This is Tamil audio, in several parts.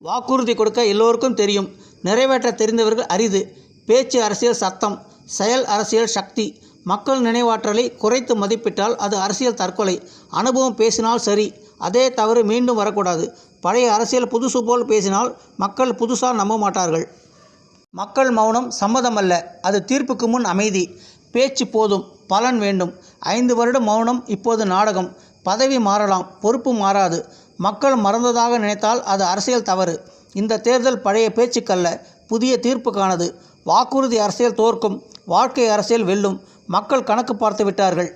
வாக்குறுதி கொடுக்க எல்லோருக்கும் தெரியும், நிறைவேற்ற தெரிந்தவர்கள் அரிது. பேச்சு அரசியல் சத்தம், செயல் அரசியல் சக்தி. மக்கள் நினைவாற்றலை குறைத்து மதிப்பிட்டால் அது அரசியல் தற்கொலை. அனுபவம் பேசினால் சரி, அதே தவறு மீண்டும் வரக்கூடாது. பழைய அரசியல் புதுசு போல் பேசினால் மக்கள் புதுசாக நம்ப மாட்டார்கள். மக்கள் மௌனம் சம்மதமல்ல, அது தீர்ப்புக்கு முன் அமைதி. பேச்சு போதும், பலன் வேண்டும். 5 வருட மௌனம் இப்போது நாடகம். பதவி மாறலாம், பொறுப்பு மாறாது. மக்கள் மறந்ததாக நினைத்தால் அது அரசியல் தவறு. இந்த தேர்தல் பழைய பேச்சுக்கல்ல, புதிய தீர்ப்புக்கானது. வாக்குறுதி அரசியல் தோற்கும், வாழ்க்கை அரசியல் வெல்லும். மக்கள் கணக்கு பார்த்து விட்டார்கள்.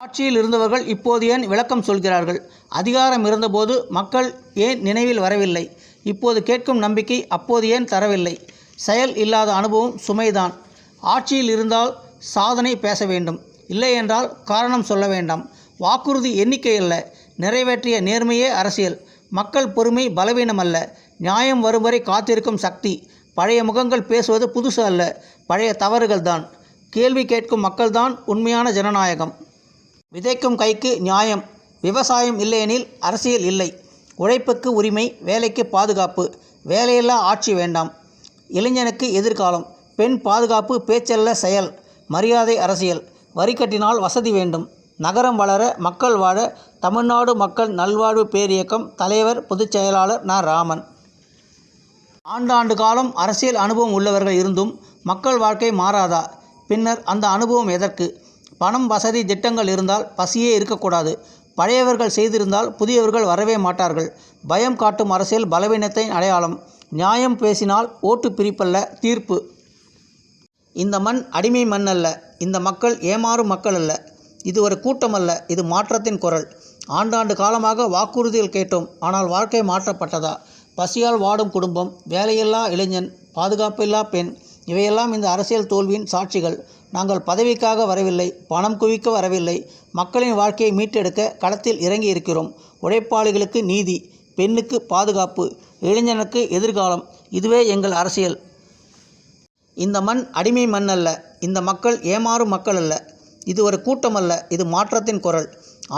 ஆட்சியில் இருந்தவர்கள் இப்போது ஏன் விளக்கம் சொல்கிறார்கள்? அதிகாரம் இருந்தபோது மக்கள் ஏன் நினைவில் வரவில்லை? இப்போது கேட்கும் நம்பிக்கை அப்போது ஏன் தரவில்லை? செயல் இல்லாத அனுபவம் சுமைதான். ஆட்சியில் இருந்தால் சாதனை பேச வேண்டும், இல்லை என்றால் காரணம் சொல்ல வேண்டாம். வாக்குறுதி எண்ணிக்கை அல்ல, நிறைவேற்றிய நேர்மையே அரசியல். மக்கள் பொறுமை பலவீனமல்ல, நியாயம் வரும் வரை காத்திருக்கும் சக்தி. பழைய முகங்கள் பேசுவது புதுசு அல்ல, பழைய தவறுகள்தான். கேள்வி கேட்கும் மக்கள்தான் உண்மையான ஜனநாயகம். விதைக்கும் கைக்கு நியாயம். விவசாயம் இல்லையெனில் அரசியல் இல்லை. உழைப்புக்கு உரிமை, வேலைக்கு பாதுகாப்பு. வேலையில்லா ஆட்சி வேண்டாம். இளைஞனுக்கு எதிர்காலம். பெண் பாதுகாப்பு பேச்சல்ல செயல். மரியாதை அரசியல். வரி கட்டினால் வசதி வேண்டும். நகரம் வளர, மக்கள் வாழ. தமிழ்நாடு மக்கள் நல்வாழ்வு பேரியக்கம். தலைவர் பொதுச் செயலாளர் ந. ராமன். ஆண்டாண்டு காலம் அரசியல் அனுபவம் உள்ளவர்கள் இருந்தும் மக்கள் வாழ்க்கை மாறாதா? பின்னர் அந்த அனுபவம் எதற்கு? பணம், வசதி, திட்டங்கள் இருந்தால் பசியே இருக்கக்கூடாது. பழையவர்கள் செய்திருந்தால் புதியவர்கள் வரவே மாட்டார்கள். பயம் காட்டும் அரசியல் பலவீனத்தின் அடையாளம். நியாயம் பேசினால் ஓட்டு பிரிப்பல்ல, தீர்ப்பு. இந்த மண் அடிமை மண் அல்ல. இந்த மக்கள் ஏமாறும் மக்கள் அல்ல. இது ஒரு கூட்டம் அல்ல, இது மாற்றத்தின் குரல். ஆண்டாண்டு காலமாக வாக்குறுதிகள் கேட்டோம், ஆனால் வாழ்க்கை மாற்றப்பட்டதா? பசியால் வாடும் குடும்பம், வேலையில்லா இளைஞன், பாதுகாப்பில்லா பெண், இவையெல்லாம் இந்த அரசியல் தோல்வியின் சாட்சிகள். நாங்கள் பதவிக்காக வரவில்லை, பணம் குவிக்க வரவில்லை. மக்களின் வாழ்க்கையை மீட்டெடுக்க களத்தில் இறங்கி இருக்கிறோம். உழைப்பாளிகளுக்கு நீதி, பெண்ணுக்கு பாதுகாப்பு, இளைஞனுக்கு எதிர்காலம். இதுவே எங்கள் அரசியல். இந்த மண் அடிமை மண் அல்ல. இந்த மக்கள் ஏமாறும் மக்கள் அல்ல. இது ஒரு கூட்டம் அல்ல, இது மாற்றத்தின் குரல்.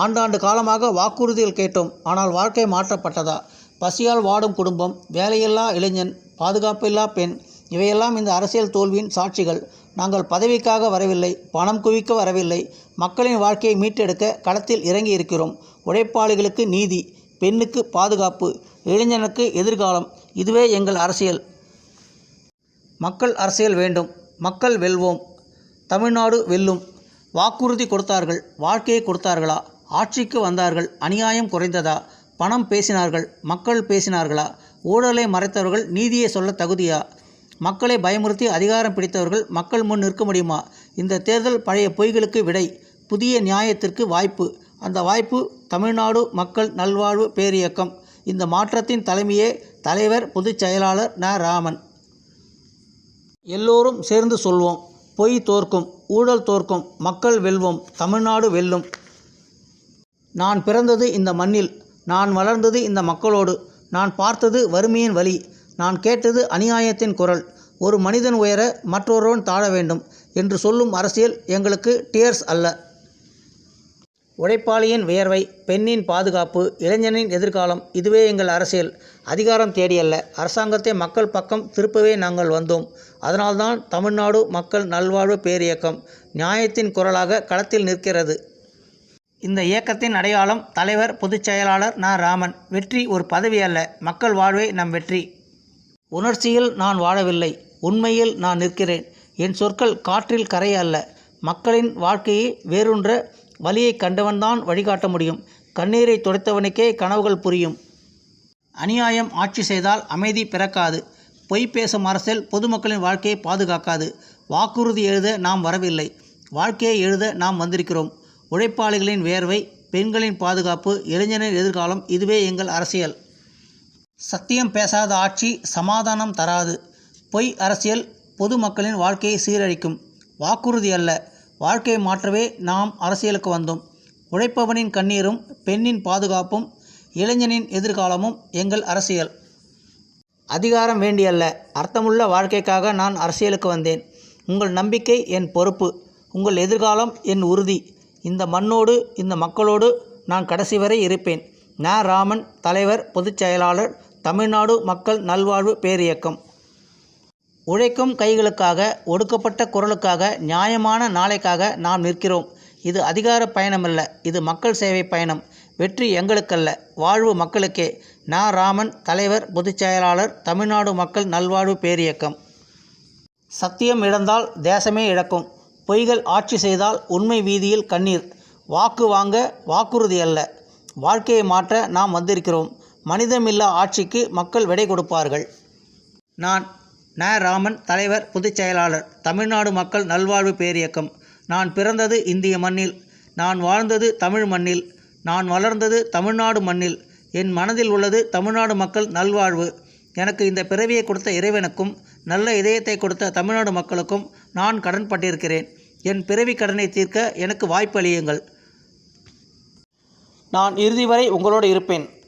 ஆண்டாண்டு காலமாக வாக்குறுதிகள் கேட்டோம், ஆனால் வாழ்க்கை மாற்றப்பட்டதா? பசியால் வாடும் குடும்பம், வேலையில்லா இளைஞன், பாதுகாப்பில்லா பெண், இவையெல்லாம் இந்த அரசியல் தோல்வியின் சாட்சிகள். நாங்கள் பதவிக்காக வரவில்லை, பணம் குவிக்க வரவில்லை. மக்களின் வாழ்க்கையை மீட்டெடுக்க களத்தில் இறங்கி இருக்கிறோம். உழைப்பாளிகளுக்கு நீதி, பெண்ணுக்கு பாதுகாப்பு, இளைஞனுக்கு எதிர்காலம். இதுவே எங்கள் அரசியல். மக்கள் அரசியல் வேண்டும். மக்கள் வெல்வோம். தமிழ்நாடு வெல்லும். வாக்குறுதி கொடுத்தார்கள், வாழ்க்கையை கொடுத்தார்களா? ஆட்சிக்கு வந்தார்கள், அநியாயம் குறைந்ததா? பணம் பேசினார்கள், மக்கள் பேசினார்களா? ஊழலை மறைத்தவர்கள் நீதியை சொல்ல தகுதியா? மக்களை பயமுறுத்தி அதிகாரம் பிடித்தவர்கள் மக்கள் முன் நிற்க முடியுமா? இந்த தேர்தல் பழைய பொய்களுக்கு விடை, புதிய நியாயத்திற்கு வாய்ப்பு. அந்த வாய்ப்பு தமிழ்நாடு மக்கள் நல்வாழ்வு பேரியக்கம். இந்த மாற்றத்தின் தலைமையே தலைவர் பொதுச் செயலாளர் ந. ராமன். எல்லோரும் சேர்ந்து சொல்வோம், பொய் தோற்கும், ஊழல் தோற்கும், மக்கள் வெல்வோம், தமிழ்நாடு வெல்லும். நான் பிறந்தது இந்த மண்ணில், நான் வளர்ந்தது இந்த மக்களோடு, நான் பார்த்தது வறுமையின் வலி, நான் கேட்டது அநியாயத்தின் குரல். ஒரு மனிதன் உயர மற்றொருவன் தாழ வேண்டும் என்று சொல்லும் அரசியல் எங்களுக்கு டியர்ஸ் அல்ல. உழைப்பாளியின் வியர்வை, பெண்ணின் பாதுகாப்பு, இளைஞனின் எதிர்காலம். இதுவே எங்கள் அரசியல். அதிகாரம் தேடியல்ல, அரசாங்கத்தை மக்கள் பக்கம் திருப்பவே நாங்கள் வந்தோம். அதனால்தான் தமிழ்நாடு மக்கள் நல்வாழ்வு பேரியக்கம் நியாயத்தின் குரலாக களத்தில் நிற்கிறது. இந்த இயக்கத்தின் அடையாளம் தலைவர் பொதுச் செயலாளர் ந. ராமன். வெற்றி ஒரு பதவி அல்ல, மக்கள் வாழ்வே நம் வெற்றி. உணர்ச்சியில் நான் வாழவில்லை, உண்மையில் நான் நிற்கிறேன். என் சொற்கள் காற்றில் கரை அல்ல. மக்களின் வாழ்க்கையை வேறொன்ற வழியை கண்டவன்தான் வழிகாட்ட முடியும். கண்ணீரை துடைத்தவனுக்கே கனவுகள் புரியும். அநியாயம் ஆட்சி செய்தால் அமைதி பிறக்காது. பொய் பேசும் அரசியல் பொதுமக்களின் வாழ்க்கையை பாதுகாக்காது. வாக்குறுதி எழுத நாம் வரவில்லை, வாழ்க்கையை எழுத நாம் வந்திருக்கிறோம். உழைப்பாளிகளின் வேர்வை, பெண்களின் பாதுகாப்பு, இளைஞரின் எதிர்காலம். இதுவே எங்கள் அரசியல். சத்தியம் பேசாத ஆட்சி சமாதானம் தராது. பொய் அரசியல் பொதுமக்களின் வாழ்க்கையை சீரழிக்கும். வாக்குறுதி அல்ல, வாழ்க்கையை மாற்றவே நாம் அரசியலுக்கு வந்தோம். உழைப்பவனின் கண்ணீரும், பெண்ணின் பாதுகாப்பும், இளைஞனின் எதிர்காலமும் எங்கள் அரசியல். அதிகாரம் வேண்டியல்ல, அர்த்தமுள்ள வாழ்க்கைக்காக நான் அரசியலுக்கு வந்தேன். உங்கள் நம்பிக்கை என் பொறுப்பு, உங்கள் எதிர்காலம் என் உறுதி. இந்த மண்ணோடு, இந்த மக்களோடு நான் கடைசி வரை இருப்பேன். ந. ராமன், தலைவர் பொதுச் செயலாளர், தமிழ்நாடு மக்கள் நல்வாழ்வு பேரியக்கம். உழைக்கும் கைகளுக்காக, ஒடுக்கப்பட்ட குரலுக்காக, நியாயமான நாளைக்காக நாம் நிற்கிறோம். இது அதிகார பயணமல்ல, இது மக்கள் சேவை பயணம். வெற்றி எங்களுக்கல்ல, வாழ்வு மக்களுக்கே. நா. ராமன், தலைவர், பொதுச் செயலாளர், தமிழ்நாடு மக்கள் நல்வாழ்வு பேரியக்கம். சத்தியம் இழந்தால் தேசமே இழக்கும். பொய்கள் ஆட்சி செய்தால் உண்மை வீதியில் கண்ணீர். வாக்கு வாங்க வாக்குறுதி அல்ல, வாழ்க்கையை மாற்ற நாம் வந்திருக்கிறோம். மனிதமில்லா ஆட்சிக்கு மக்கள் விடை கொடுப்பார்கள். நான் ந. ராமன், தலைவர், பொதுச் செயலாளர், தமிழ்நாடு மக்கள் நல்வாழ்வு பேரியக்கம். நான் பிறந்தது இந்திய மண்ணில், நான் வாழ்ந்தது தமிழ் மண்ணில், நான் வளர்ந்தது தமிழ்நாடு மண்ணில். என் மனதில் உள்ளது தமிழ்நாடு மக்கள் நல்வாழ்வு. எனக்கு இந்த பிறவியை கொடுத்த இறைவனுக்கும், நல்ல இதயத்தை கொடுத்த தமிழ்நாடு மக்களுக்கும் நான் கடன்பட்டிருக்கிறேன். என் பிறவி கடனை தீர்க்க எனக்கு வாய்ப்பு அளியுங்கள். நான் இறுதி வரை உங்களோடு இருப்பேன்.